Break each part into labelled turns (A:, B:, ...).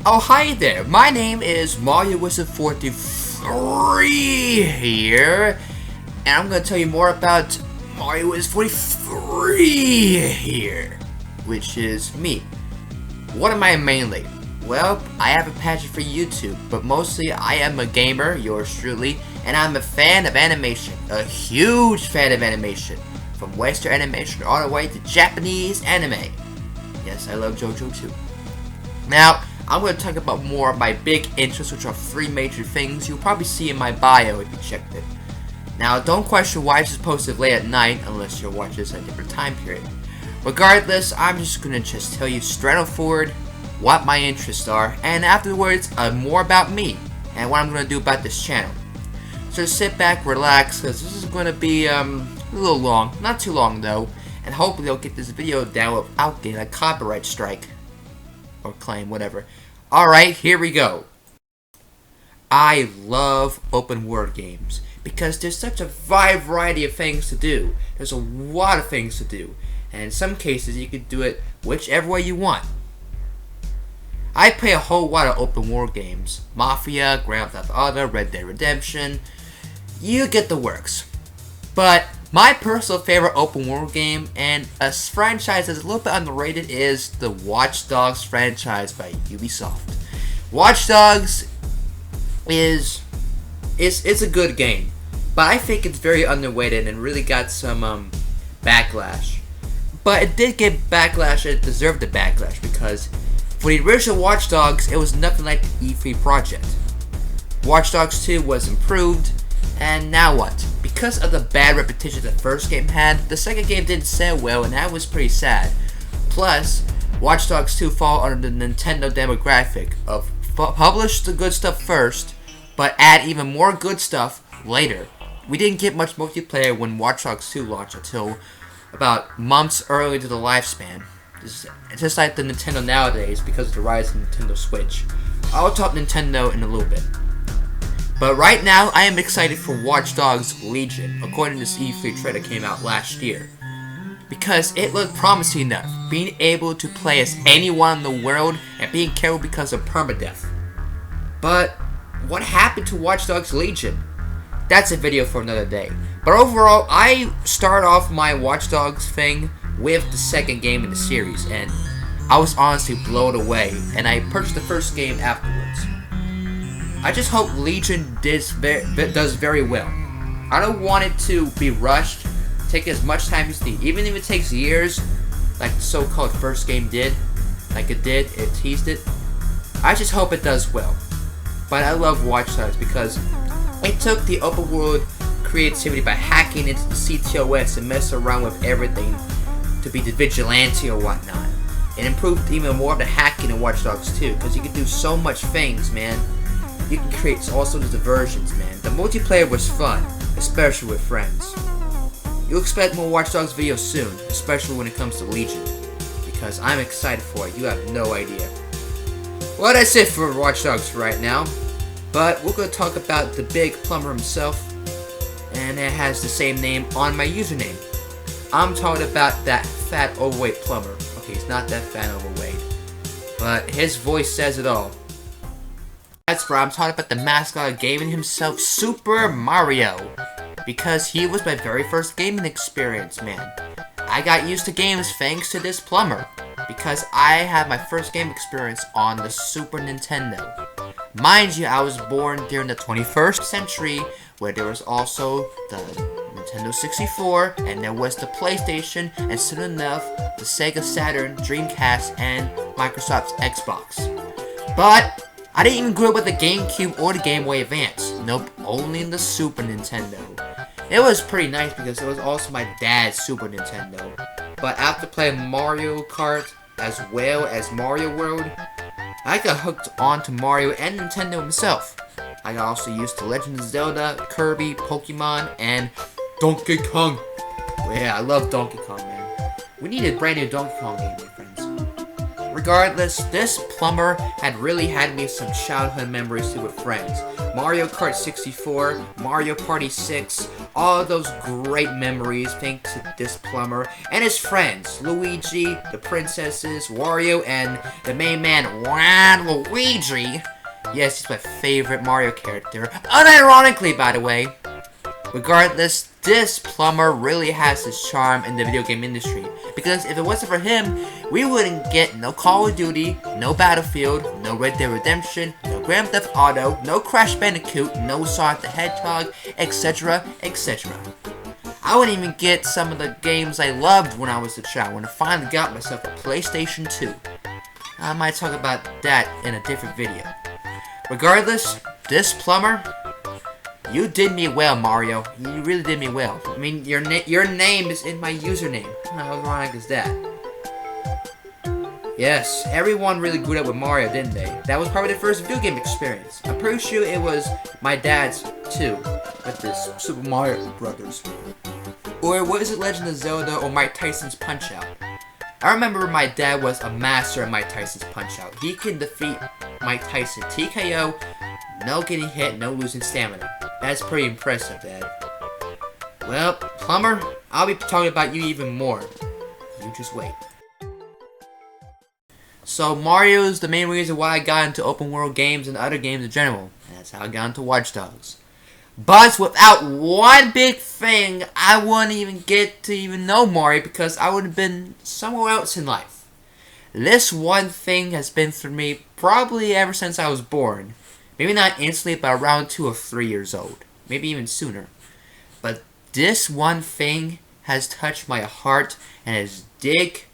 A: Oh, hi there. My name is Mario Wizard 43 here, and I'm going to tell you more about Mario Wizard 43 here, which is me. What am I mainly? Well, I have a passion for YouTube, but mostly I am a gamer, yours truly, and I'm a fan of animation, a huge fan of animation, from Western animation all the way to Japanese anime. Yes, I love JoJo too. Now, I'm going to talk about more of my big interests, which are three major things you'll probably see in my bio if you checked it. Now, don't question why this is posted late at night, unless you're watching this at a different time period. Regardless, I'm just going to tell you straight forward what my interests are, and afterwards, more about me, and what I'm going to do about this channel. So sit back, relax, because this is going to be a little long, not too long though, and hopefully I'll get this video down without getting a copyright strike. Or claim, whatever. Alright, here we go. I love open world games because there's such a wide variety of things to do. There's a lot of things to do, and in some cases you can do it whichever way you want. I play a whole lot of open world games. Mafia, Grand Theft Auto, Red Dead Redemption. You get the works. But my personal favorite open world game, and a franchise that's a little bit underrated, is the Watch Dogs franchise by Ubisoft. Watch Dogs is a good game, but I think it's very underrated and really got some backlash. But it did get backlash, and it deserved the backlash, because for the original Watch Dogs, it was nothing like the E3 project. Watch Dogs 2 was improved, and now what? Because of the bad reputation the first game had, the second game didn't sell well, and that was pretty sad. Plus, Watch Dogs 2 fall under the Nintendo demographic of publish the good stuff first, but add even more good stuff later. We didn't get much multiplayer when Watch Dogs 2 launched until about months early to the lifespan. It's just like the Nintendo nowadays because of the rise of Nintendo Switch. I'll talk Nintendo in a little bit. But right now, I am excited for Watch Dogs Legion, according to this E3 trailer that came out last year. Because it looked promising enough, being able to play as anyone in the world and being killed because of permadeath. But what happened to Watch Dogs Legion? That's a video for another day. But overall, I start off my Watch Dogs thing with the second game in the series, and I was honestly blown away, and I purchased the first game afterwards. I just hope Legion does very well. I don't want it to be rushed, take as much time as needed, even if it takes years, like the so-called first game did, it teased it. I just hope it does well. But I love Watch Dogs because it took the open world creativity by hacking into the CTOS and messing around with everything to be the vigilante or whatnot. It improved even more of the hacking in Watch Dogs 2, because you can do so much things, man. You can create all sorts of diversions, man. The multiplayer was fun, especially with friends. You'll expect more Watch Dogs videos soon, especially when it comes to Legion, because I'm excited for it. You have no idea. Well, that's it for Watch Dogs for right now, but we're going to talk about the big plumber himself, and it has the same name on my username. I'm talking about that fat, overweight plumber. Okay, he's not that fat overweight, but his voice says it all. That's right, I'm talking about the mascot of gaming himself, Super Mario. Because he was my very first gaming experience, man. I got used to games thanks to this plumber. Because I had my first game experience on the Super Nintendo. Mind you, I was born during the 21st century, where there was also the Nintendo 64, and there was the PlayStation, and soon enough, the Sega Saturn, Dreamcast, and Microsoft's Xbox. But I didn't even grow up with the GameCube or the Game Boy Advance. Nope, only in the Super Nintendo. It was pretty nice because it was also my dad's Super Nintendo. But after playing Mario Kart as well as Mario World, I got hooked onto Mario and Nintendo himself. I got also used to Legend of Zelda, Kirby, Pokemon, and Donkey Kong. Well, yeah, I love Donkey Kong, man. We need a brand new Donkey Kong game, my friends. regardless, this plumber had really had me some childhood memories too with friends. Mario Kart 64, Mario Party 6, all of those great memories thanks to this plumber and his friends, Luigi, the princesses, Wario, and the main man, Waluigi. Yes, he's my favorite Mario character, unironically by the way. Regardless, this plumber really has his charm in the video game industry, because if it wasn't for him, we wouldn't get no Call of Duty, no Battlefield, no Red Dead Redemption, no Grand Theft Auto, no Crash Bandicoot, no Sonic the Hedgehog, etc, etc. I wouldn't even get some of the games I loved when I was a child, when I finally got myself a PlayStation 2. I might talk about that in a different video. Regardless, this plumber, you did me well, Mario. You really did me well. I mean, your name is in my username. How ironic is that? Yes, everyone really grew up with Mario, didn't they? That was probably the first video game experience. I'm pretty sure it was my dad's, too, with this Super Mario Brothers. Or was it Legend of Zelda or Mike Tyson's Punch-Out? I remember my dad was a master at Mike Tyson's Punch-Out. He can defeat Mike Tyson TKO, no getting hit, no losing stamina. That's pretty impressive, Dad. Well, plumber, I'll be talking about you even more. You just wait. So Mario is the main reason why I got into open world games and other games in general. And that's how I got into Watch Dogs. But without one big thing, I wouldn't even get to even know Mario because I would have been somewhere else in life. This one thing has been for me probably ever since I was born. Maybe not instantly, but around 2 or 3 years old. Maybe even sooner. But this one thing has touched my heart and has dig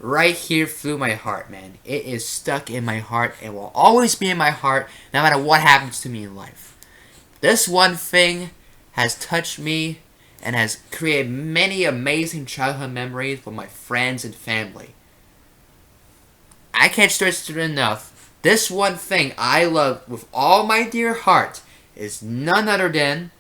A: right here through my heart, man. It is stuck in my heart and will always be in my heart no matter what happens to me in life. This one thing has touched me and has created many amazing childhood memories with my friends and family. I can't stress it enough. This one thing I love with all my dear heart is none other than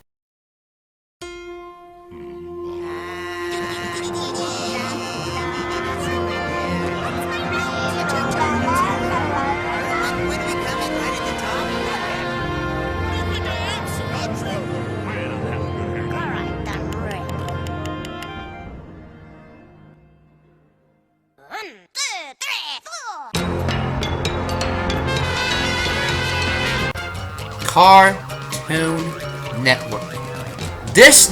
A: Cartoon Network. This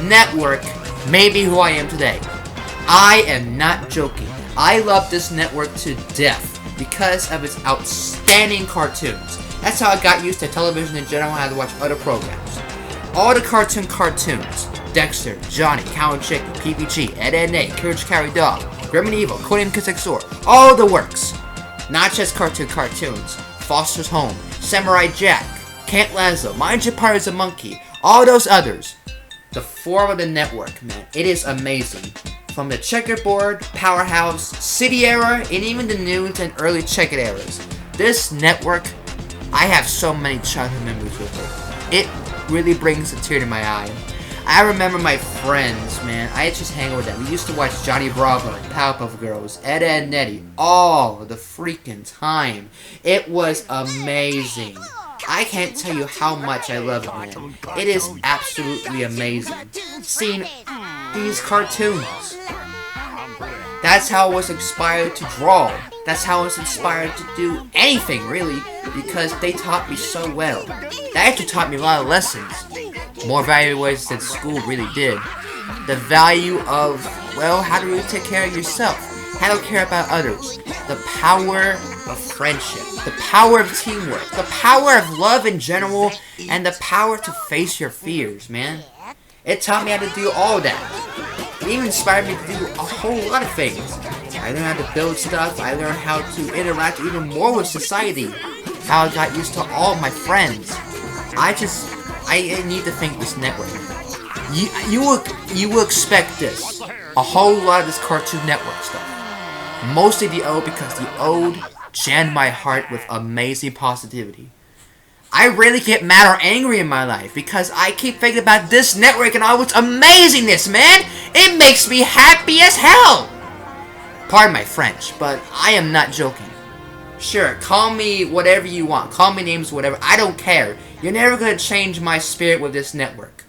A: network made me who I am today. I am not joking. I love this network to death because of its outstanding cartoons. That's how I got used to television in general and how to watch other programs. All the cartoons. Dexter, Johnny, Cow and Chicken, PPG, Ed, Edd n Eddy, Courage the Cowardly Dog, Grim and Evil, Conan Kiss XOR, all the works. Not just cartoons. Foster's Home, Samurai Jack, Camp Lazlo, Mind Your Pirate's a Monkey, all those others. The form of the network, man, it is amazing. From the checkerboard, Powerhouse, City era, and even the News and early Check-It eras. This network, I have so many childhood memories with it. It really brings a tear to my eye. I remember my friends, man. I just hang with them. We used to watch Johnny Bravo, Powerpuff Girls, Ed, Edd n Eddy, all the freaking time. It was amazing. I can't tell you how much I love it, man. It is absolutely amazing. Seeing these cartoons. That's how I was inspired to draw. That's how I was inspired to do anything, really, because they taught me so well. They actually taught me a lot of lessons. More valuable ways than school really did. The value of, well, how to really take care of yourself. How to care about others. The power of friendship. The power of teamwork. The power of love in general. And the power to face your fears, man. It taught me how to do all that. It even inspired me to do a whole lot of things. I learned how to build stuff. I learned how to interact even more with society. How I got used to all of my friends. I need to thank this network. You will expect this. A whole lot of this Cartoon Network stuff. Mostly the Ode because the Ode jammed my heart with amazing positivity. I rarely get mad or angry in my life because I keep thinking about this network and all its amazingness, man. It makes me happy as hell. Pardon my French, but I am not joking. Sure, call me whatever you want. Call me names, whatever. I don't care. You're never gonna change my spirit with this network.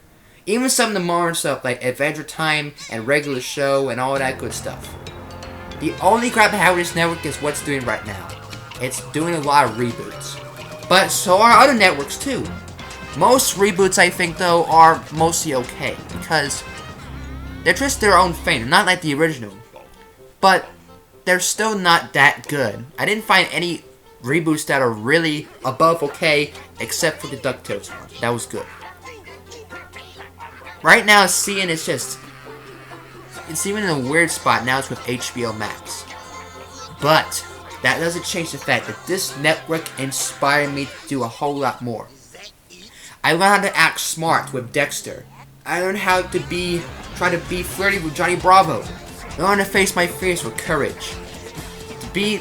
A: Even some of the modern stuff like Adventure Time and Regular Show and all that good stuff. The only crap I have with this network is what's doing right now. It's doing a lot of reboots. But so are other networks too. Most reboots, I think, though, are mostly okay. Because they're just their own thing. Not like the original. But they're still not that good. I didn't find any reboots that are really above okay, except for the DuckTales one. That was good. Right now, seeing it's even in a weird spot. Now it's with HBO Max. But that doesn't change the fact that this network inspired me to do a whole lot more. I learned how to act smart with Dexter. I learned how to try to be flirty with Johnny Bravo. I learned to face my fears with courage. To be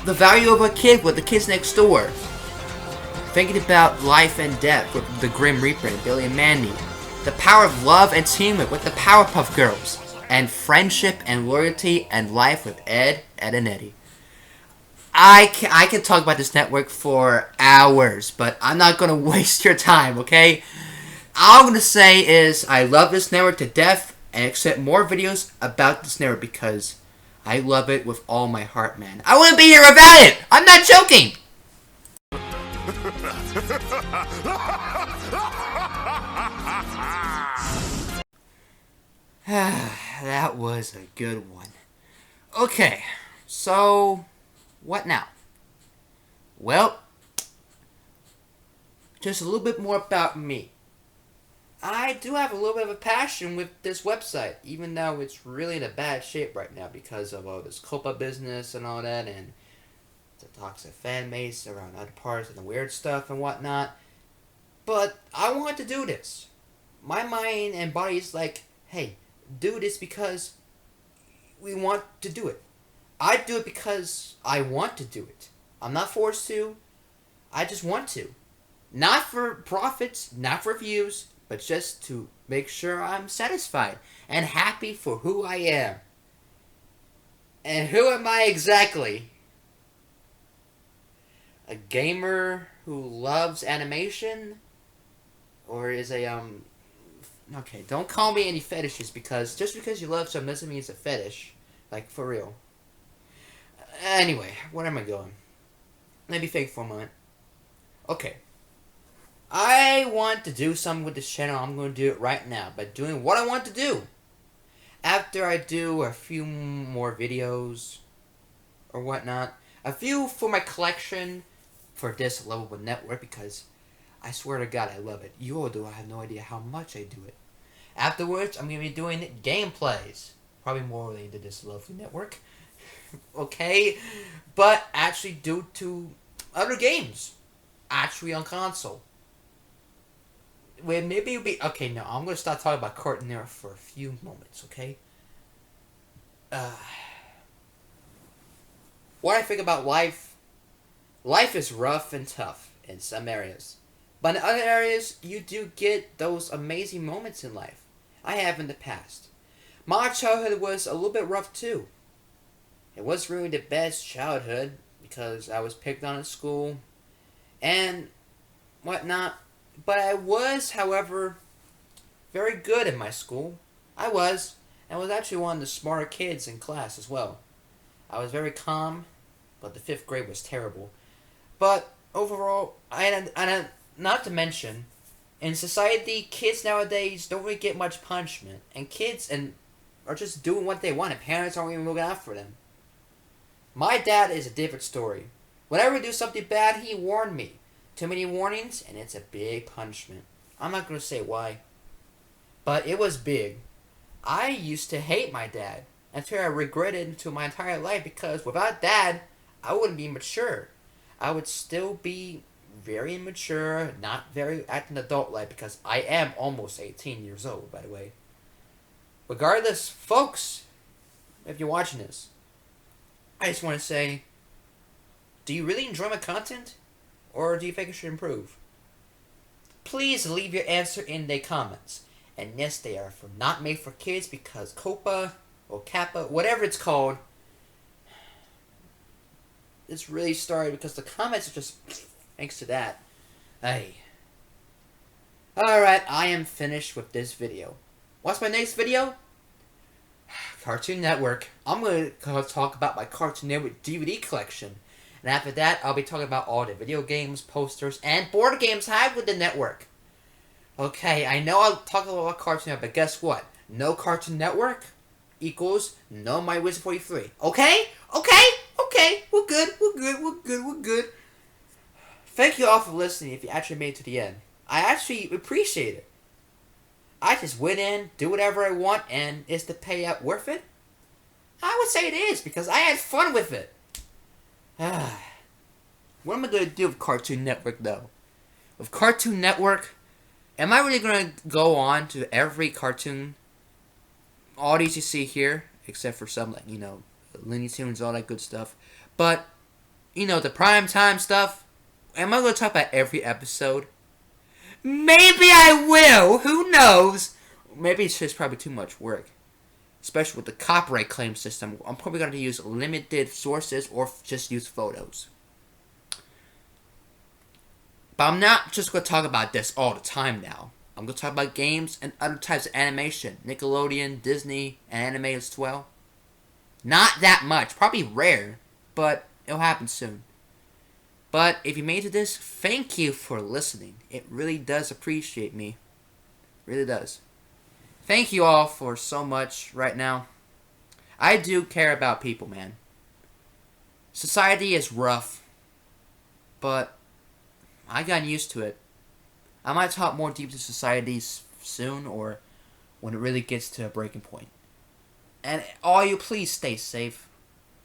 A: the value of a kid with the kids next door. Thinking about life and death with the Grim Reaper and Billy and Mandy. The power of love and teamwork with the Powerpuff Girls. And friendship and loyalty and life with Ed, Edd and Eddy. I can talk about this network for hours, but I'm not going to waste your time, okay? All I'm going to say is I love this network to death and accept more videos about this network because I love it with all my heart, man. I wouldn't be here without it! I'm not joking! That was a good one. Okay, so what now? Well, just a little bit more about me. I do have a little bit of a passion with this website, even though it's really in a bad shape right now because of all this Copa business and all that, and the toxic fan base around other parts and the weird stuff and whatnot. But I want to do this. My mind and body is like, hey, do this because we want to do it. I do it because I want to do it. I'm not forced to. I just want to. Not for profits, not for views, but just to make sure I'm satisfied and happy for who I am. And who am I exactly? A gamer who loves animation? Or is okay, don't call me any fetishes because just because you love something doesn't mean it's a fetish. Like, for real. Anyway, where am I going? Let me think for a moment. Okay. I want to do something with this channel. I'm going to do it right now by doing what I want to do. After I do a few more videos or whatnot. A few for my collection for this Lovable Network because I swear to God I love it. You all do. I have no idea how much I do it. Afterwards, I'm going to be doing gameplays. Probably more related to this lovely network. Okay? But actually due to other games. Actually on console. Well, maybe it'll be... Okay, no. I'm going to start talking about Cartoon Network for a few moments, okay? What I think about life... Life is rough and tough in some areas. But in other areas, you do get those amazing moments in life. I have in the past. My childhood was a little bit rough too. It wasn't really the best childhood because I was picked on at school and whatnot. But I was, however, very good in my school. I was. And was actually one of the smarter kids in class as well. I was very calm, but the 5th grade was terrible. But overall, not to mention, in society, kids nowadays don't really get much punishment. And kids are just doing what they want, and parents aren't even looking out for them. My dad is a different story. Whenever we do something bad, he warned me. Too many warnings, and it's a big punishment. I'm not going to say why. But it was big. I used to hate my dad until I regretted it to my entire life because without Dad, I wouldn't be mature. I would still be very immature, not very acting adult-like because I am almost 18 years old, by the way. Regardless, folks, if you're watching this, I just want to say, do you really enjoy my content? Or do you think it should improve? Please leave your answer in the comments. And yes, they are not made for kids because COPA or Kappa, whatever it's called, it's really started because the comments are just thanks to that. Hey. Alright, I am finished with this video. What's my next video? Cartoon Network. I'm going to talk about my Cartoon Network DVD collection. And after that, I'll be talking about all the video games, posters, and board games I have with the network. Okay, I know I'll talk a lot about Cartoon Network, but guess what? No Cartoon Network equals no My Wizard 43. Okay? Okay? Okay. We're good. We're good. We're good. We're good. Thank you all for listening if you actually made it to the end. I actually appreciate it. I just went in, do whatever I want, and is the payout worth it? I would say it is, because I had fun with it. What am I going to do with Cartoon Network, though? With Cartoon Network, am I really going to go on to every cartoon, all these you see here, except for some, like, you know, Looney Tunes, all that good stuff. But, you know, the prime time stuff, am I going to talk about every episode? Maybe I will. Who knows? Maybe it's just probably too much work. Especially with the copyright claim system. I'm probably going to use limited sources or just use photos. But I'm not just going to talk about this all the time now. I'm going to talk about games and other types of animation. Nickelodeon, Disney, and anime as well. Not that much. Probably rare. But it'll happen soon. But if you made it to this, thank you for listening. It really does appreciate me. Really does. Thank you all for so much right now. I do care about people, man. Society is rough. But I got used to it. I might talk more deep to societies soon or when it really gets to a breaking point. And all you, please stay safe.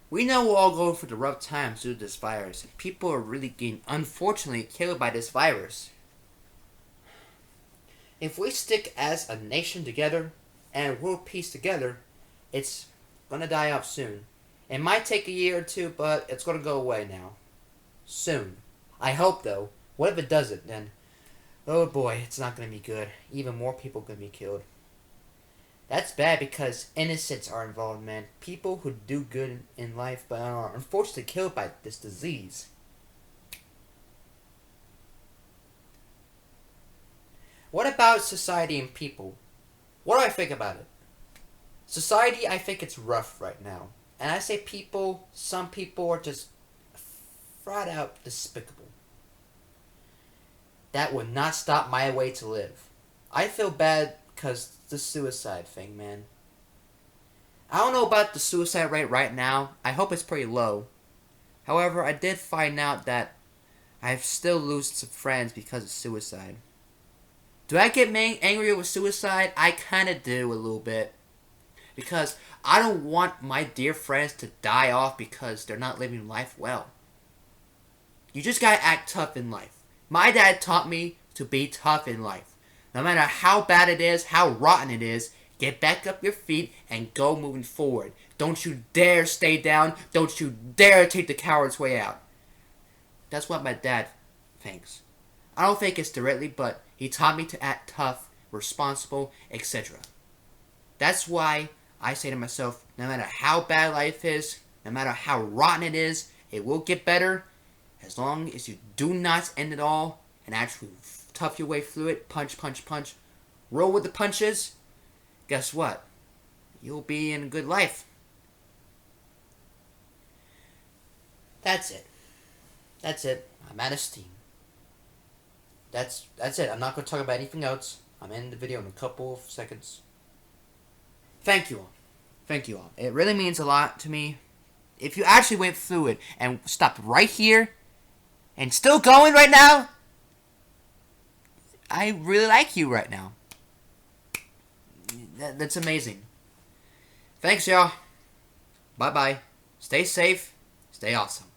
A: We know we're all going through the rough times due to this virus. And people are really getting, unfortunately, killed by this virus. If we stick as a nation together and world peace together, it's going to die off soon. It might take a year or two, but it's going to go away now. Soon. I hope, though. What if it doesn't? Then, oh boy, it's not going to be good. Even more people are going to be killed. That's bad because innocents are involved, man. People who do good in life but are unfortunately killed by this disease. What about society and people? What do I think about it? Society, I think it's rough right now. And I say people, some people are just flat out despicable. That would not stop my way to live. I feel bad because the suicide thing, man. I don't know about the suicide rate right now. I hope it's pretty low. However, I did find out that I've still lost some friends because of suicide. Do I get angry with suicide? I kind of do a little bit. Because I don't want my dear friends to die off because they're not living life well. You just gotta act tough in life. My dad taught me to be tough in life. No matter how bad it is, how rotten it is, get back up your feet and go moving forward. Don't you dare stay down. Don't you dare take the coward's way out. That's what my dad thinks. I don't think it's directly, but he taught me to act tough, responsible, etc. That's why I say to myself, no matter how bad life is, no matter how rotten it is, it will get better as long as you do not end it all and actually tough your way through it, punch, punch, punch, roll with the punches. Guess what? You'll be in a good life. That's it. That's it. I'm out of steam. That's it. I'm not going to talk about anything else. I'm ending the video in a couple of seconds. Thank you all. Thank you all. It really means a lot to me. If you actually went through it and stopped right here and still going right now, I really like you right now. That's amazing. Thanks, y'all. Bye-bye. Stay safe. Stay awesome.